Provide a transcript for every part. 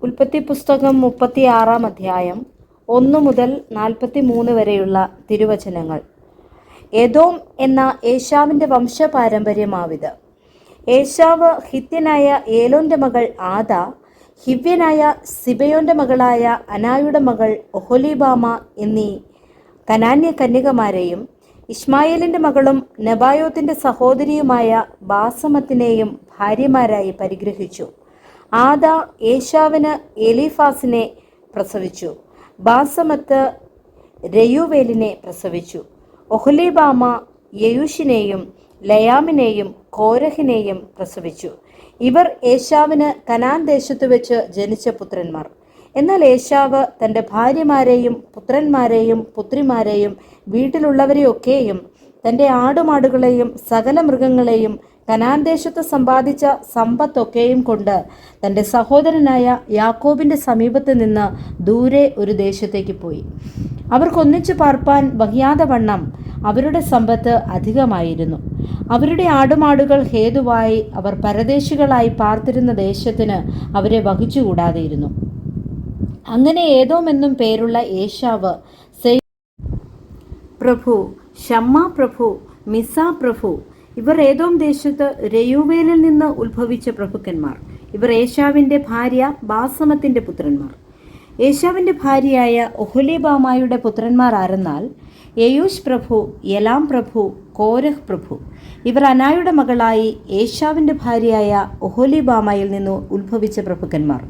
ഉൽപ്പത്തി പുസ്തകം 36 അധ്യായം 1 മുതൽ 43 വരെയുള്ള തിരുവചനങ്ങൾ. ഏദോം എന്ന ഏശാവിൻ്റെ വംശപാരമ്പര്യമാവിത്. ഏശാവ് ഹിത്യനായ ഏലോൻ്റെ മകൾ ആദ, ഹിവ്യനായ സിബയോൻ്റെ മകളായ അനായുടെ മകൾ ഒഹൊലീബാമ എന്നീ കനാന്യ കന്യകമാരെയും ഇശ്മായേലിൻ്റെ മകളും നെബായോത്തിൻ്റെ സഹോദരിയുമായ ബാസമത്തിനെയും ഭാര്യമാരായി പരിഗ്രഹിച്ചു. ആദ ഏശാവിന് എലീഫാസിനെ പ്രസവിച്ചു. ബാസമത്ത് രയൂവേലിനെ പ്രസവിച്ചു. ഒഹൊലീബാമ യെയൂഷിനെയും ലയാമിനെയും കോരഹിനെയും പ്രസവിച്ചു. ഇവർ ഏശാവിന് കനാൻ ദേശത്തു വെച്ച് ജനിച്ച പുത്രന്മാർ. എന്നാൽ ഏശാവ് തൻ്റെ ഭാര്യമാരെയും പുത്രന്മാരെയും പുത്രിമാരെയും വീട്ടിലുള്ളവരെയൊക്കെയും തൻ്റെ ആടുമാടുകളെയും സകല മൃഗങ്ങളെയും കനാൻ ദേശത്ത് സമ്പാദിച്ച സമ്പത്തൊക്കെയും കൊണ്ട് തൻ്റെ സഹോദരനായ യാക്കോബിൻ്റെ സമീപത്ത് നിന്ന് ദൂരെ ഒരു ദേശത്തേക്ക് പോയി. അവർക്കൊന്നിച്ചു പാർപ്പാൻ വഹിയാതെ വണ്ണം അവരുടെ സമ്പത്ത് അധികമായിരുന്നു. അവരുടെ ആടുമാടുകൾ ഹേതുവായി അവർ പരദേശികളായി പാർത്തിരുന്ന ദേശത്തിന് അവരെ വഹിച്ചുകൂടാതെയിരുന്നു. അങ്ങനെ ഏദോം എന്നും പേരുള്ള ഏശാവ് പ്രഭു, ഷമ്മ പ്രഭു, മിസ പ്രഭു, ഇവർ ഏദോം ദേശത്ത് രയൂവേലിൽ നിന്ന് ഉത്ഭവിച്ച പ്രഭുക്കന്മാർ. ഇവർ ഏശാവിൻ്റെ ഭാര്യ ബാസമത്തിൻ്റെ പുത്രന്മാർ. ഏശാവിൻ്റെ ഭാര്യയായ ഒഹൊലീബാമായുടെ പുത്രന്മാർ ആരെന്നാൽ യെയൂഷ് പ്രഭു, യലാം പ്രഭു, കോരഹ് പ്രഭു. ഇവർ അനായുടെ മകളായി ഏശാവിൻ്റെ ഭാര്യയായ ഒഹൊലീബാമയിൽ നിന്ന് ഉത്ഭവിച്ച പ്രഭുക്കന്മാർ.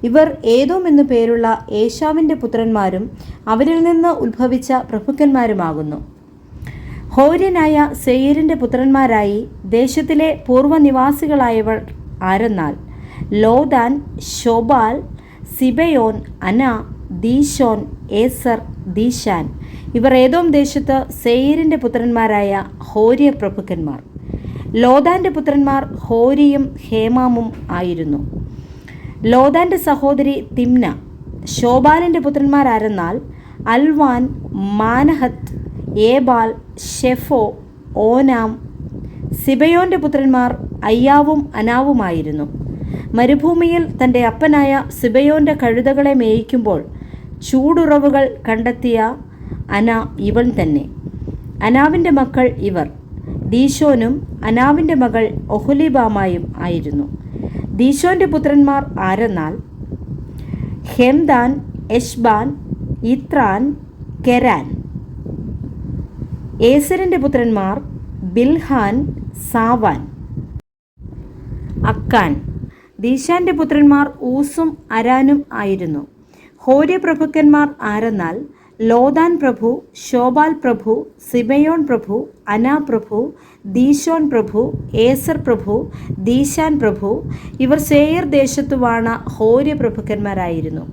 ഇവർ ഏദോം എന്നു പേരുള്ള ഏശാവിൻ്റെ പുത്രന്മാരും അവരിൽ നിന്ന് ഉത്ഭവിച്ച പ്രഭുക്കന്മാരുമാകുന്നു. ഹോര്യനായ സെയീരിൻ്റെ പുത്രന്മാരായി ദേശത്തിലെ പൂർവ്വനിവാസികളായവർ ആരെന്നാൽ ലോദാൻ, ശോബാൽ, സിബയോൻ, അന, ദീശോൻ, ഏസർ, ദീശാൻ. ഇവർ ഏദോം ദേശത്ത് സെയീരിൻ്റെ പുത്രന്മാരായ ഹോര്യ പ്രഭുക്കന്മാർ. ലോദാൻ്റെ പുത്രന്മാർ ഹോരിയും ഹേമാമും ആയിരുന്നു. ലോദാൻ്റെ സഹോദരി തിമ്ന. ശോബാലിൻ്റെ പുത്രന്മാരാരെന്നാൽ അൽവാൻ, മാനഹത്ത്, ഏബാൽ, ഷെഫോ, ഓനാം. സിബയോൻ്റെ പുത്രന്മാർ അയ്യാവും അനാവുമായിരുന്നു. മരുഭൂമിയിൽ തൻ്റെ അപ്പനായ സിബയോൻ്റെ കഴുതകളെ മേയിക്കുമ്പോൾ ചൂടുറവുകൾ കണ്ടെത്തിയ അന ഇവൻ തന്നെ. അനാവിൻ്റെ മക്കൾ ഇവർ. ദീശോനും അനാവിൻ്റെ മകൾ ഒഹൊലീബാമായും ആയിരുന്നു. ദീശോൻ്റെ പുത്രന്മാർ ആരെന്നാൽ ഹെംദാൻ, എഷ്ബാൻ, ഇത്രാൻ, കെരാൻ. ഏസരിൻ്റെ പുത്രന്മാർ ബിൽഹാൻ, സാവാൻ, അക്കാൻ. ദീശാൻ്റെ പുത്രന്മാർ ഊസും അരാനും ആയിരുന്നു. ഹോര്യ പ്രഭുക്കന്മാർ ആരെന്നാൽ ലോദാൻ പ്രഭു, ശോബാൽ പ്രഭു, സിബയോൻ പ്രഭു, അന പ്രഭു, ദീശോൻ പ്രഭു, ഏസർ പ്രഭു, ദീശാൻ പ്രഭു. ഇവർ സേയർ ദേശത്തു വാണ ഹോര്യ പ്രഭുക്കന്മാരായിരുന്നു.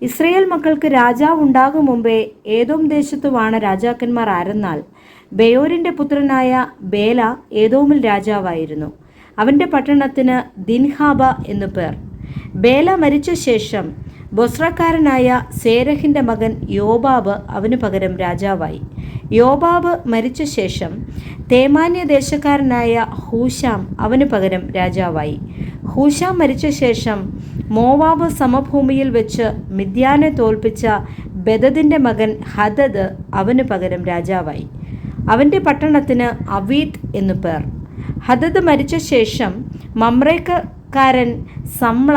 ഇസ്രയേൽ മക്കൾക്ക് രാജാവ് ഉണ്ടാകും മുമ്പേ ഏദോം ദേശത്തു വാണ രാജാക്കന്മാർ ആരെന്നാൽ ബെയോരിൻ്റെ പുത്രനായ ബേല ഏദോമിൽ രാജാവായിരുന്നു. അവൻ്റെ പട്ടണത്തിന് ദിൻഹാബ എന്നു പേർ. ബേല മരിച്ച ശേഷം ബൊസ്രക്കാരനായ സേരഹിൻ്റെ മകൻ യോബാബ് അവന് പകരം രാജാവായി. യോബാബ് മരിച്ച ശേഷം തേമാന്യ ദേശക്കാരനായ ഹൂശാം അവന് പകരം രാജാവായി. ഹൂശാം മരിച്ച ശേഷം മോവാബ് സമഭൂമിയിൽ വെച്ച് മിദ്യാനെ തോൽപ്പിച്ച ബെദദിൻ്റെ മകൻ ഹദദ് അവന് പകരം രാജാവായി. അവൻ്റെ പട്ടണത്തിന് അവീത്ത് എന്നു പേർ. ഹദദ് മരിച്ച ശേഷം മമ്രേക്കാരൻ സമ്ല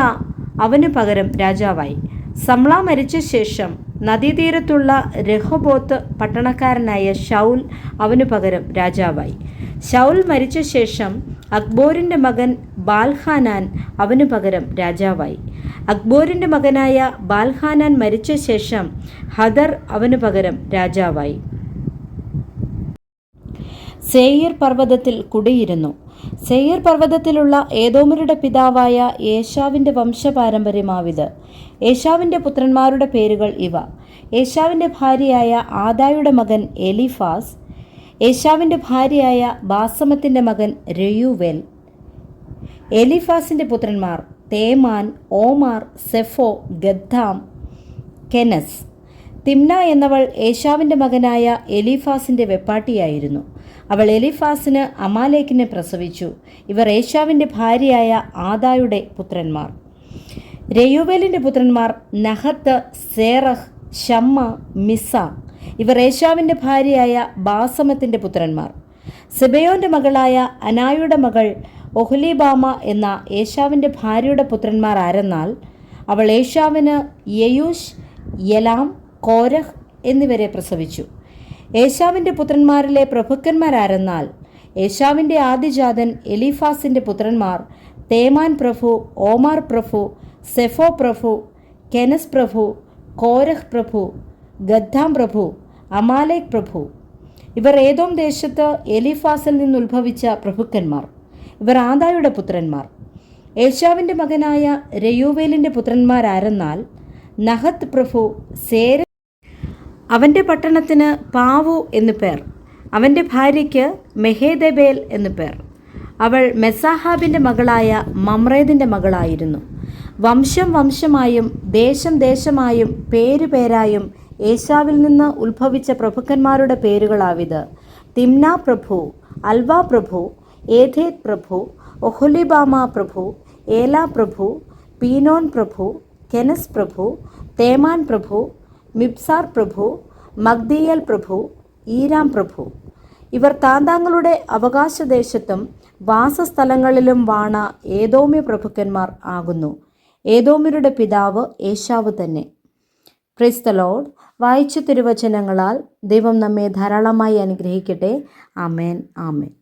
അവന് പകരം രാജാവായി. സമ്ല മരിച്ച ശേഷം നദീതീരത്തുള്ള രഹോബോത്ത് പട്ടണക്കാരനായ ശൗൽ അവന് പകരം രാജാവായി. ശൗൽ മരിച്ച ശേഷം അക്ബോരിൻ്റെ മകൻ ബാൽഹാനാൻ അവന് പകരം രാജാവായി. അക്ബോരിൻ്റെ മകനായ ബാൽഹാനാൻ മരിച്ച ശേഷം ഹദർ അവന് പകരം രാജാവായി. സേയീർ പർവ്വതത്തിൽ കുടിയിരുന്നു. സേയീർ പർവ്വതത്തിലുള്ള ഏദോമരുടെ പിതാവായ ഏശാവിൻ്റെ വംശപാരമ്പര്യമാവിത്. ഏശാവിൻ്റെ പുത്രന്മാരുടെ പേരുകൾ ഇവ. ഏശാവിൻ്റെ ഭാര്യയായ ആദായുടെ മകൻ എലീഫാസ്. ഏശാവിൻ്റെ ഭാര്യയായ ബാസമത്തിൻ്റെ മകൻ രയൂവേൽ. എലീഫാസിൻ്റെ പുത്രന്മാർ തേമാൻ, ഓമാർ, സെഫോ, ഗദ്ദാം, കെനസ്. തിമ്ന എന്നവൾ ഏശാവിൻ്റെ മകനായ എലീഫാസിൻ്റെ വെപ്പാട്ടിയായിരുന്നു. അവൾ എലീഫാസിന് അമാലേക്കിനെ പ്രസവിച്ചു. ഇവർ ഏശാവിൻ്റെ ഭാര്യയായ ആദായുടെ പുത്രന്മാർ. രയൂവേലിൻ്റെ പുത്രന്മാർ നഹത്ത്, സേറഹ്, ഷമ്മ, മിസ. ഇവർ ഏശാവിൻ്റെ ഭാര്യയായ ബാസമത്തിൻ്റെ പുത്രന്മാർ. സിബയോൻ്റെ മകളായ അനായുടെ മകൾ ഒഹ്ലീബാമ എന്ന ഏശാവിൻ്റെ ഭാര്യയുടെ പുത്രന്മാർ ആരെന്നാൽ അവൾ ഏശാവിന് യെയൂഷ്, യലാം, കോരഹ് എന്നിവരെ പ്രസവിച്ചു. ഏശാവിൻ്റെ പുത്രന്മാരിലെ പ്രഭുക്കന്മാരാരെന്നാൽ ഏശാവിൻ്റെ ആദിജാതൻ എലീഫാസിൻ്റെ പുത്രന്മാർ തേമാൻ പ്രഭു, ഓമാർ പ്രഭു, സെഫോ പ്രഭു, കെനസ് പ്രഭു, കോരഹ് പ്രഭു, ഗദ്ദാം പ്രഭു, അമാലേക് പ്രഭു. ഇവർ ഏദോം ദേശത്ത് എലീഫാസിൽ നിന്നുത്ഭവിച്ച പ്രഭുക്കന്മാർ. ഇവർ ആദായുടെ പുത്രന്മാർ. ഏശാവിൻ്റെ മകനായ രയൂവേലിൻ്റെ പുത്രന്മാരാരെന്നാൽ നഹത്ത് പ്രഭു, സേര, അവൻ്റെ പട്ടണത്തിന് പാവു എന്നു പേർ. അവൻ്റെ ഭാര്യയ്ക്ക് മെഹേദബേൽ എന്നു പേർ. അവൾ മെസാഹാബിൻ്റെ മകളായ മമ്രേദിൻ്റെ മകളായിരുന്നു. വംശം വംശമായും ദേശം ദേശമായും പേരായും ഏശാവിൽ നിന്ന് ഉത്ഭവിച്ച പ്രഭുക്കന്മാരുടെ പേരുകളാവിത്: തിമ്ന പ്രഭു, അൽവ പ്രഭു, ഏഥേത് പ്രഭു, ഒഹൊലിബാമ പ്രഭു, ഏല പ്രഭു, പീനോൻ പ്രഭു, കെനസ് പ്രഭു, തേമാൻ പ്രഭു, മിബ്സാർ പ്രഭു, മഗ്ദിയേൽ പ്രഭു, ഈരാം പ്രഭു. ഇവർ താന്താങ്ങളുടെ അവകാശദേശത്തും വാസസ്ഥലങ്ങളിലും വാണ ഏദോമ്യ പ്രഭുക്കന്മാർ ആകുന്നു. ഏദോമ്യരുടെ പിതാവ് ഏശാവ് തന്നെ. Praise the Lord. വായിച്ച തിരുവചനങ്ങളാൽ ദൈവം നമ്മെ ധാരാളമായി അനുഗ്രഹിക്കട്ടെ. ആമേൻ, ആമേൻ.